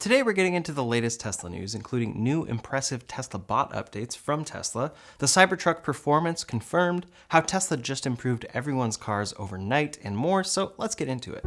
Today we're getting into the latest Tesla news, including new impressive Tesla bot updates from Tesla, the Cybertruck performance confirmed, how Tesla just improved everyone's cars overnight, and more, so let's get into it.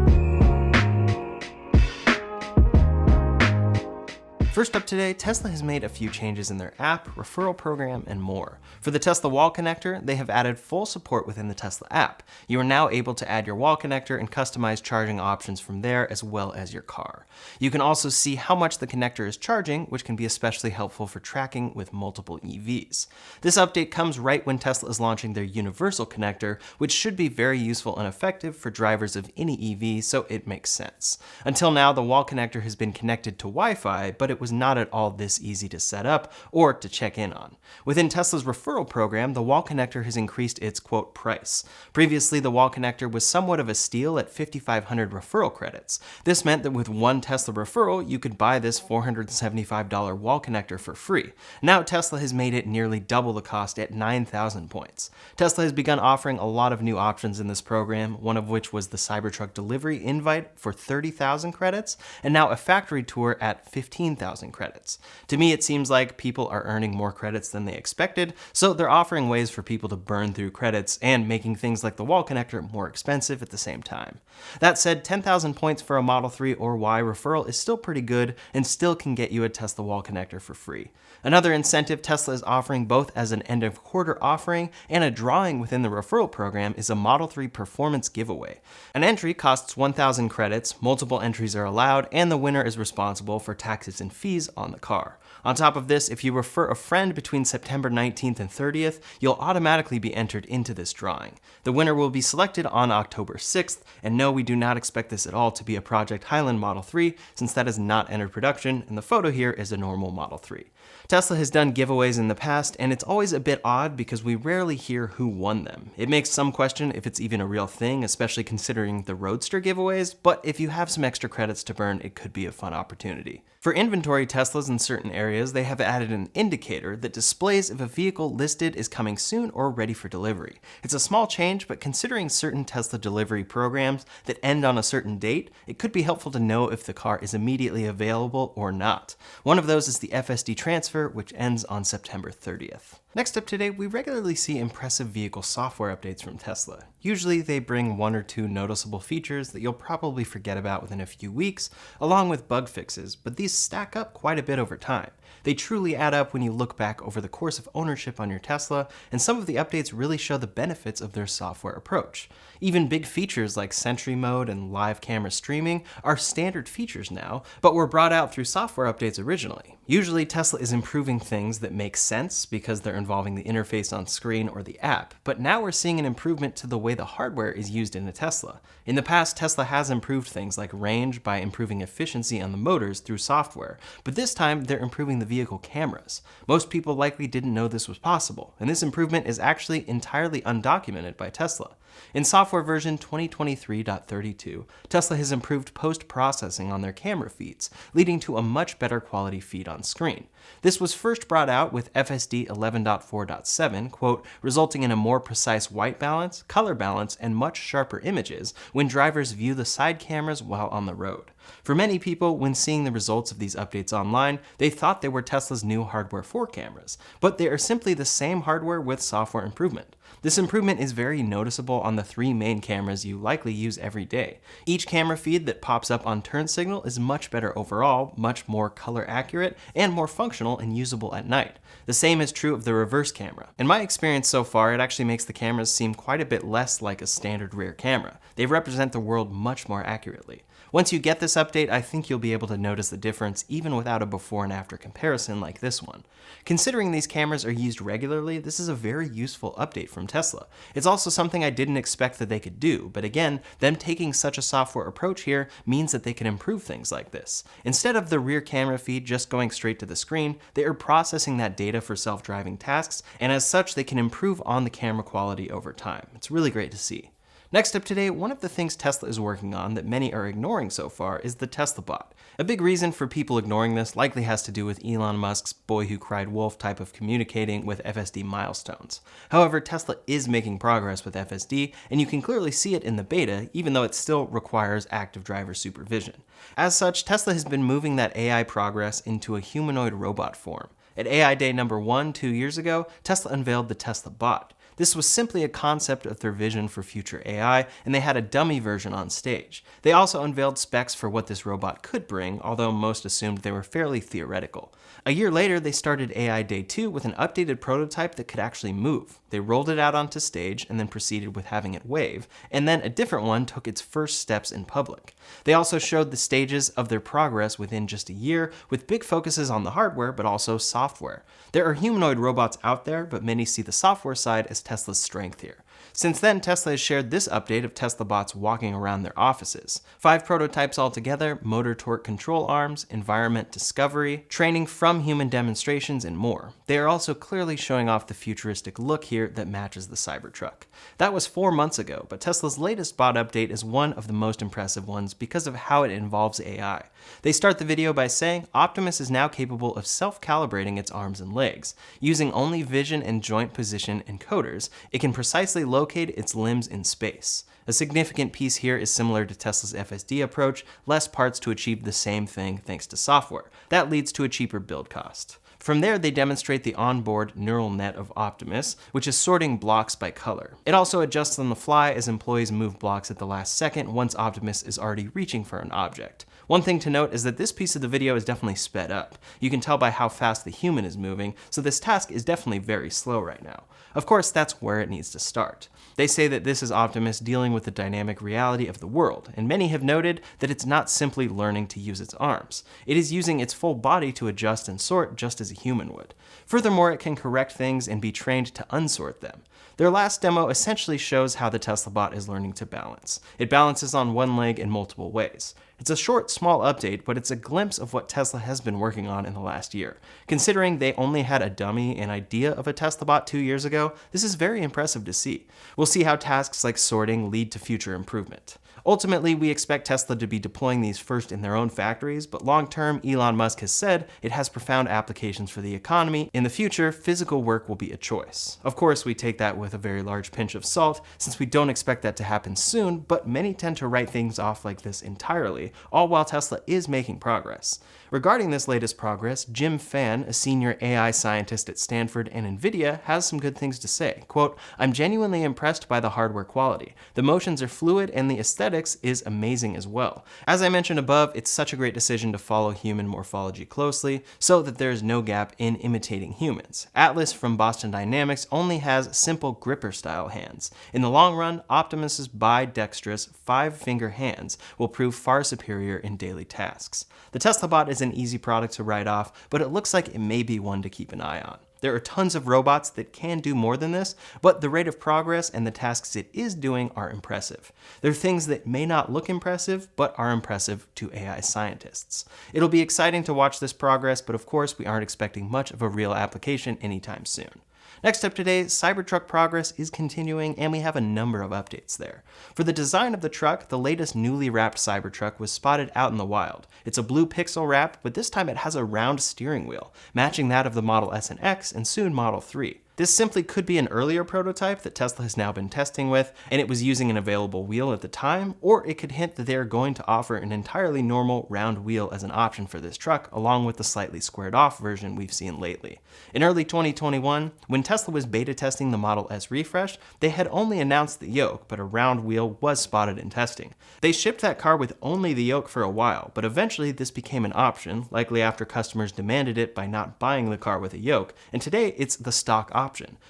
First up today, Tesla has made a few changes in their app, referral program, and more. For the Tesla wall connector, they have added full support within the Tesla app. You are now able to add your wall connector and customize charging options from there as well as your car. You can also see how much the connector is charging, which can be especially helpful for tracking with multiple EVs. This update comes right when Tesla is launching their universal connector, which should be very useful and effective for drivers of any EV, so it makes sense. Until now, the wall connector has been connected to Wi-Fi, but it was not at all this easy to set up or to check in on. Within Tesla's referral program, the wall connector has increased its quote price. Previously, the wall connector was somewhat of a steal at 5,500 referral credits. This meant that with one Tesla referral, you could buy this $475 wall connector for free. Now Tesla has made it nearly double the cost at 9,000 points. Tesla has begun offering a lot of new options in this program, one of which was the Cybertruck delivery invite for 30,000 credits, and now a factory tour at 15,000 credits. To me, it seems like people are earning more credits than they expected, so they're offering ways for people to burn through credits and making things like the wall connector more expensive at the same time. That said, 10,000 points for a Model 3 or Y referral is still pretty good and still can get you a Tesla wall connector for free. Another incentive Tesla is offering both as an end of quarter offering and a drawing within the referral program is a Model 3 performance giveaway. An entry costs 1,000 credits, multiple entries are allowed, and the winner is responsible for taxes and fees on the car. On top of this, if you refer a friend between September 19th and 30th, you'll automatically be entered into this drawing. The winner will be selected on October 6th, and no, we do not expect this at all to be a Project Highland Model 3, since that has not entered production, and the photo here is a normal Model 3. Tesla has done giveaways in the past, and it's always a bit odd because we rarely hear who won them. It makes some question if it's even a real thing, especially considering the Roadster giveaways, but if you have some extra credits to burn, it could be a fun opportunity. For inventory Teslas in certain areas, they have added an indicator that displays if a vehicle listed is coming soon or ready for delivery. It's a small change, but considering certain Tesla delivery programs that end on a certain date, it could be helpful to know if the car is immediately available or not. One of those is the FSD transfer, which ends on September 30th. Next up today, we regularly see impressive vehicle software updates from Tesla. Usually they bring one or two noticeable features that you'll probably forget about within a few weeks, along with bug fixes, but these stack up quite a bit over time. They truly add up when you look back over the course of ownership on your Tesla, and some of the updates really show the benefits of their software approach. Even big features like Sentry Mode and live camera streaming are standard features now, but were brought out through software updates originally. Usually Tesla is improving things that make sense because they're involving the interface on screen or the app, but now we're seeing an improvement to the way the hardware is used in a Tesla. In the past, Tesla has improved things like range by improving efficiency on the motors through software, but this time they're improving the vehicle cameras. Most people likely didn't know this was possible, and this improvement is actually entirely undocumented by Tesla. In software version 2023.32, Tesla has improved post-processing on their camera feeds, leading to a much better quality feed on screen. This was first brought out with FSD 11.4.7, quote, resulting in a more precise white balance, color balance, and much sharper images when drivers view the side cameras while on the road. For many people, when seeing the results of these updates online, they thought they were Tesla's new hardware 4 cameras, but they are simply the same hardware with software improvement. This improvement is very noticeable on the 3 main cameras you likely use every day. Each camera feed that pops up on turn signal is much better overall, much more color accurate, and more functional and usable at night. The same is true of the reverse camera. In my experience so far, it actually makes the cameras seem quite a bit less like a standard rear camera. They represent the world much more accurately. Once you get this update, I think you'll be able to notice the difference even without a before and after comparison like this one. Considering these cameras are used regularly, this is a very useful update from Tesla. It's also something I didn't expect that they could do, but again, them taking such a software approach here means that they can improve things like this. Instead of the rear camera feed just going straight to the screen, they are processing that data for self-driving tasks, and as such, they can improve on the camera quality over time. It's really great to see. Next up today, one of the things Tesla is working on that many are ignoring so far is the Tesla bot. A big reason for people ignoring this likely has to do with Elon Musk's boy who cried wolf type of communicating with FSD milestones. However, Tesla is making progress with FSD, and you can clearly see it in the beta, even though it still requires active driver supervision. As such, Tesla has been moving that AI progress into a humanoid robot form. At AI Day number 1 2 years ago, Tesla unveiled the Tesla bot. This was simply a concept of their vision for future AI, and they had a dummy version on stage. They also unveiled specs for what this robot could bring, although most assumed they were fairly theoretical. A year later, they started AI Day 2 with an updated prototype that could actually move. They rolled it out onto stage and then proceeded with having it wave, and then a different one took its first steps in public. They also showed the stages of their progress within just a year, with big focuses on the hardware but also software. There are humanoid robots out there, but many see the software side as Tesla's strength here. Since then, Tesla has shared this update of Tesla bots walking around their offices. 5 prototypes altogether: motor torque control arms, environment discovery, training from human demonstrations, and more. They are also clearly showing off the futuristic look here that matches the Cybertruck. That was 4 months ago, but Tesla's latest bot update is one of the most impressive ones because of how it involves AI. They start the video by saying Optimus is now capable of self-calibrating its arms and legs. Using only vision and joint position encoders, it can precisely locate its limbs in space. A significant piece here is similar to Tesla's FSD approach: less parts to achieve the same thing thanks to software. That leads to a cheaper build cost. From there, they demonstrate the onboard neural net of Optimus, which is sorting blocks by color. It also adjusts on the fly as employees move blocks at the last second once Optimus is already reaching for an object. One thing to note is that this piece of the video is definitely sped up. You can tell by how fast the human is moving, so this task is definitely very slow right now. Of course, that's where it needs to start. They say that this is Optimus dealing with the dynamic reality of the world, and many have noted that it's not simply learning to use its arms. It is using its full body to adjust and sort just as a human would. Furthermore, it can correct things and be trained to unsort them. Their last demo essentially shows how the Tesla bot is learning to balance. It balances on one leg in multiple ways. It's a short, small update, but it's a glimpse of what Tesla has been working on in the last year. Considering they only had a dummy and idea of a Tesla bot 2 years ago, this is very impressive to see. We'll see how tasks like sorting lead to future improvement. Ultimately, we expect Tesla to be deploying these first in their own factories, but long-term, Elon Musk has said it has profound applications for the economy. In the future, physical work will be a choice. Of course, we take that with a very large pinch of salt, since we don't expect that to happen soon, but many tend to write things off like this entirely, all while Tesla is making progress. Regarding this latest progress, Jim Fan, a senior AI scientist at Stanford and NVIDIA, has some good things to say. Quote, "I'm genuinely impressed by the hardware quality. The motions are fluid and the aesthetics is amazing as well. As I mentioned above, it's such a great decision to follow human morphology closely so that there is no gap in imitating humans. Atlas from Boston Dynamics only has simple gripper-style hands. In the long run, Optimus's bidextrous 5-finger hands will prove far superior in daily tasks. The Tesla bot is an easy product to write off, but it looks like it may be one to keep an eye on. There are tons of robots that can do more than this, but the rate of progress and the tasks it is doing are impressive. There are things that may not look impressive, but are impressive to AI scientists. It'll be exciting to watch this progress, but of course we aren't expecting much of a real application anytime soon. Next up today, Cybertruck progress is continuing, and we have a number of updates there. For the design of the truck, the latest newly wrapped Cybertruck was spotted out in the wild. It's a blue pixel wrap, but this time it has a round steering wheel, matching that of the Model S and X and soon Model 3. This simply could be an earlier prototype that Tesla has now been testing with, and it was using an available wheel at the time, or it could hint that they are going to offer an entirely normal round wheel as an option for this truck, along with the slightly squared off version we've seen lately. In early 2021, when Tesla was beta testing the Model S refresh, they had only announced the yoke, but a round wheel was spotted in testing. They shipped that car with only the yoke for a while, but eventually this became an option, likely after customers demanded it by not buying the car with a yoke, and today it's the stock option.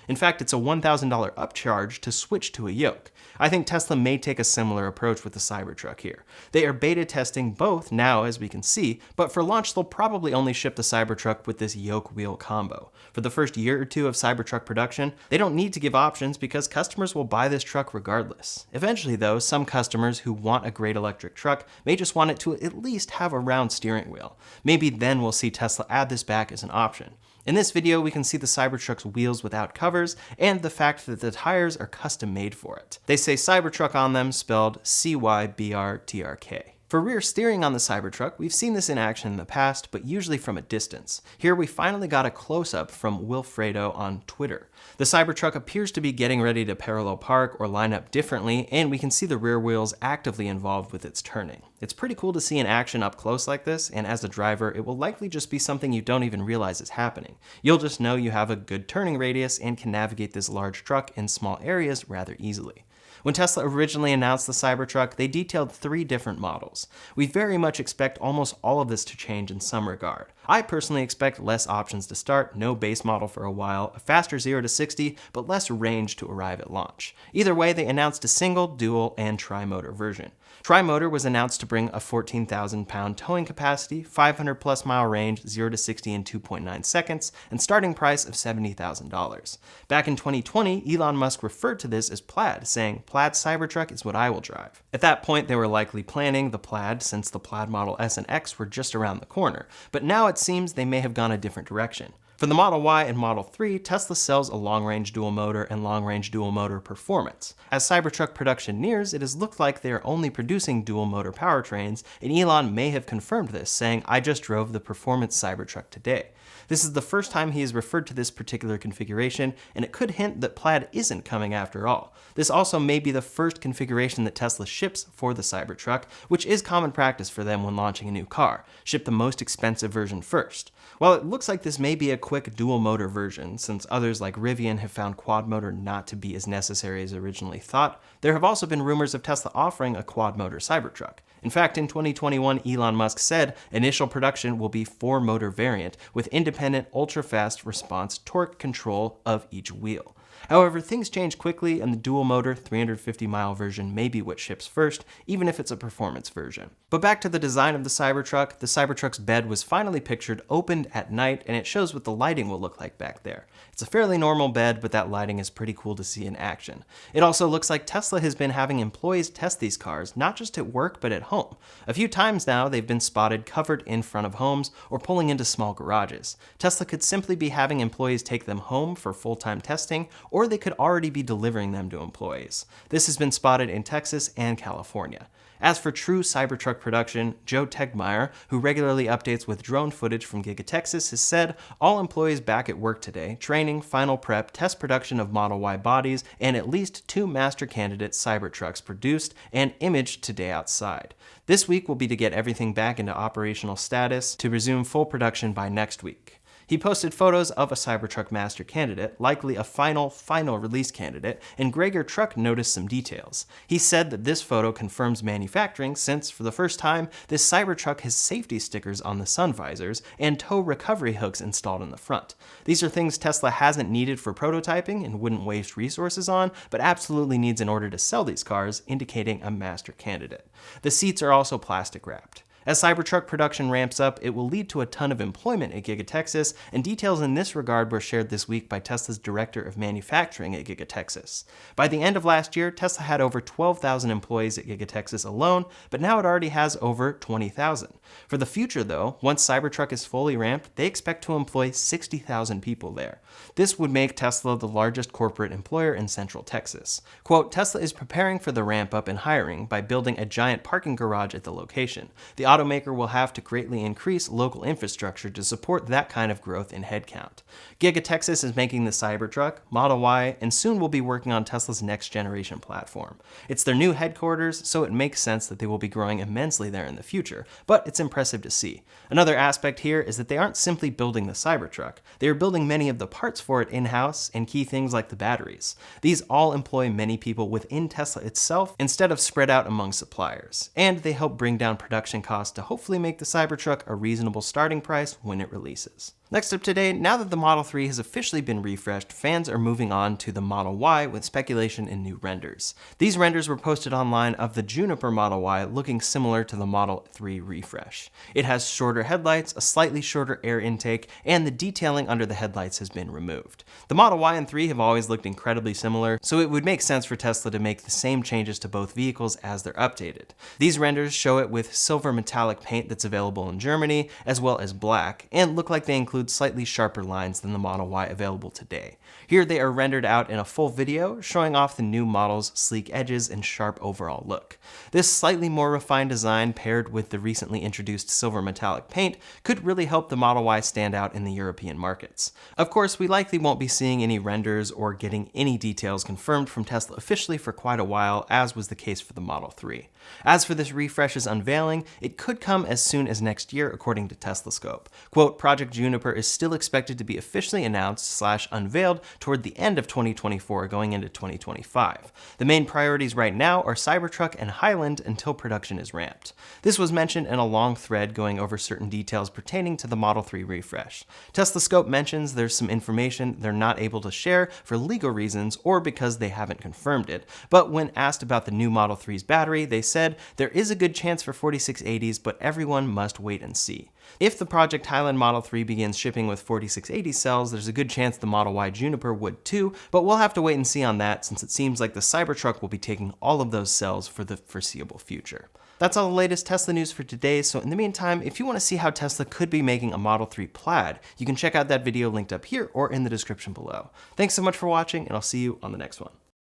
In fact, it's a $1,000 upcharge to switch to a yoke. I think Tesla may take a similar approach with the Cybertruck here. They are beta testing both now, as we can see, but for launch they'll probably only ship the Cybertruck with this yoke wheel combo. For the first year or two of Cybertruck production, they don't need to give options because customers will buy this truck regardless. Eventually though, some customers who want a great electric truck may just want it to at least have a round steering wheel. Maybe then we'll see Tesla add this back as an option. In this video, we can see the Cybertruck's wheels without covers and the fact that the tires are custom made for it. They say Cybertruck on them, spelled CYBRTRK. For rear steering on the Cybertruck, we've seen this in action in the past, but usually from a distance. Here we finally got a close-up from Wilfredo on Twitter. The Cybertruck appears to be getting ready to parallel park or line up differently, and we can see the rear wheels actively involved with its turning. It's pretty cool to see in action up close like this, and as a driver, it will likely just be something you don't even realize is happening. You'll just know you have a good turning radius and can navigate this large truck in small areas rather easily. When Tesla originally announced the Cybertruck, they detailed 3 different models. We very much expect almost all of this to change in some regard. I personally expect less options to start, no base model for a while, a faster 0 to 60, but less range to arrive at launch. Either way, they announced a single, dual, and tri-motor version. Tri-motor was announced to bring a 14,000 pound towing capacity, 500 plus mile range, 0 to 60 in 2.9 seconds, and starting price of $70,000. Back in 2020, Elon Musk referred to this as Plaid, saying, "Plaid Cybertruck is what I will drive." At that point, they were likely planning the Plaid since the Plaid Model S and X were just around the corner, but now it seems they may have gone a different direction. For the Model Y and Model 3, Tesla sells a long-range dual motor and long-range dual motor performance. As Cybertruck production nears, it has looked like they are only producing dual motor powertrains, and Elon may have confirmed this, saying, "I just drove the performance Cybertruck today." This is the first time he has referred to this particular configuration, and it could hint that Plaid isn't coming after all. This also may be the first configuration that Tesla ships for the Cybertruck, which is common practice for them when launching a new car. Ship the most expensive version first. While it looks like this may be a quick dual motor version, since others like Rivian have found quad motor not to be as necessary as originally thought, there have also been rumors of Tesla offering a quad motor Cybertruck. In fact, in 2021, Elon Musk said initial production will be 4-motor variant with independent ultra-fast response torque control of each wheel. However, things change quickly, and the dual motor 350-mile version may be what ships first, even if it's a performance version. But back to the design of the Cybertruck's bed was finally pictured opened at night, and it shows what the lighting will look like back there. It's a fairly normal bed, but that lighting is pretty cool to see in action. It also looks like Tesla has been having employees test these cars, not just at work, but at home. A few times now, they've been spotted covered in front of homes or pulling into small garages. Tesla could simply be having employees take them home for full-time testing, or they could already be delivering them to employees. This has been spotted in Texas and California. As for true Cybertruck production, Joe Tegmeyer, who regularly updates with drone footage from Giga Texas, has said all employees back at work today, training, final prep, test production of Model Y bodies, and at least 2 master candidate Cybertrucks produced and imaged today outside. This week will be to get everything back into operational status to resume full production by next week. He posted photos of a Cybertruck master candidate, likely a final release candidate, and Gregor Truck noticed some details. He said that this photo confirms manufacturing since, for the first time, this Cybertruck has safety stickers on the sun visors and tow recovery hooks installed in the front. These are things Tesla hasn't needed for prototyping and wouldn't waste resources on, but absolutely needs in order to sell these cars, indicating a master candidate. The seats are also plastic wrapped. As Cybertruck production ramps up, it will lead to a ton of employment at Giga Texas, and details in this regard were shared this week by Tesla's Director of Manufacturing at Giga Texas. By the end of last year, Tesla had over 12,000 employees at Giga Texas alone, but now it already has over 20,000. For the future though, once Cybertruck is fully ramped, they expect to employ 60,000 people there. This would make Tesla the largest corporate employer in Central Texas. Quote, Tesla is preparing for the ramp up in hiring by building a giant parking garage at the location. The automaker will have to greatly increase local infrastructure to support that kind of growth in headcount. Giga Texas is making the Cybertruck, Model Y, and soon will be working on Tesla's next generation platform. It's their new headquarters, so it makes sense that they will be growing immensely there in the future, but it's impressive to see. Another aspect here is that they aren't simply building the Cybertruck, they are building many of the parts for it in-house and key things like the batteries. These all employ many people within Tesla itself instead of spread out among suppliers, and they help bring down production costs to hopefully make the Cybertruck a reasonable starting price when it releases. Next up today, now that the Model 3 has officially been refreshed, fans are moving on to the Model Y with speculation in new renders. These renders were posted online of the Juniper Model Y looking similar to the Model 3 refresh. It has shorter headlights, a slightly shorter air intake, and the detailing under the headlights has been removed. The Model Y and 3 have always looked incredibly similar, so it would make sense for Tesla to make the same changes to both vehicles as they're updated. These renders show it with silver metallic paint that's available in Germany, as well as black, and look like they include include slightly sharper lines than the Model Y available today. Here they are rendered out in a full video, showing off the new model's sleek edges and sharp overall look. This slightly more refined design paired with the recently introduced silver metallic paint could really help the Model Y stand out in the European markets. Of course, we likely won't be seeing any renders or getting any details confirmed from Tesla officially for quite a while, as was the case for the Model 3. As for this refresh's unveiling, it could come as soon as next year, according to Teslascope. Quote, Project Juniper is still expected to be officially announced/unveiled toward the end of 2024 going into 2025. The main priorities right now are Cybertruck and Highland until production is ramped. This was mentioned in a long thread going over certain details pertaining to the Model 3 refresh. Teslascope mentions there's some information they're not able to share for legal reasons or because they haven't confirmed it, but when asked about the new Model 3's battery, they said there is a good chance for 4680s, but everyone must wait and see. If the Project Highland Model 3 begins shipping with 4680 cells, there's a good chance the Model Y Juniper would too, but we'll have to wait and see on that since it seems like the Cybertruck will be taking all of those cells for the foreseeable future. That's all the latest Tesla news for today, so in the meantime, if you want to see how Tesla could be making a Model 3 Plaid, you can check out that video linked up here or in the description below. Thanks so much for watching, and I'll see you on the next one.